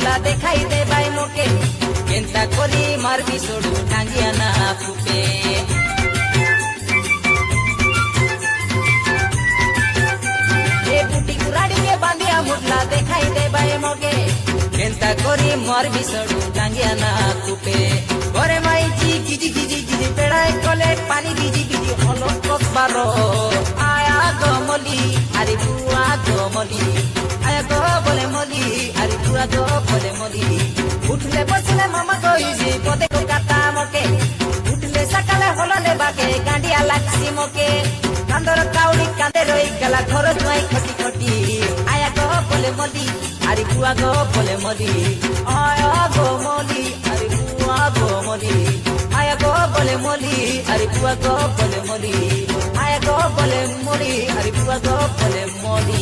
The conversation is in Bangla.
মুটলা দেখাই দে ভাই মোকে কেনতা করি মারবি সড়ু টাঙ্গিয়া না ফুপে এ বুটি কুরাড়িকে বাঁধিয়া মুটলা দেখাই দে ভাই মোকে কেনতা করি মারবি সড়ু টাঙ্গিয়া না ফুপে ঘরে মাইজি গিজি গিজি গিজি পেড়ায় কলে পানি ভিজি ভিজি হলো কসবারো আয়া গমলি আরে বুয়া গমলি আয়া গো বলে মলি আরে বুয়া গো বলে মলি উঠলে বসলে মামা কইজি পদে কাটা মকে উঠলে সকালে হললে বাকে গাঁডিয়া লাগছি মকে কান্দর কাউড়ি কাঁদে রই গেলা ঘর জুয়াই খটি খটি আয়া গো বলে মলি আরে বুয়া গো বলে মলি আয়া গো মলি আরে বুয়া গো মলি আয়া গো বলে মলি আরে বুয়া গো বলে মলি আয়া গো বলে মলি আরে বুয়া গো বলে মলি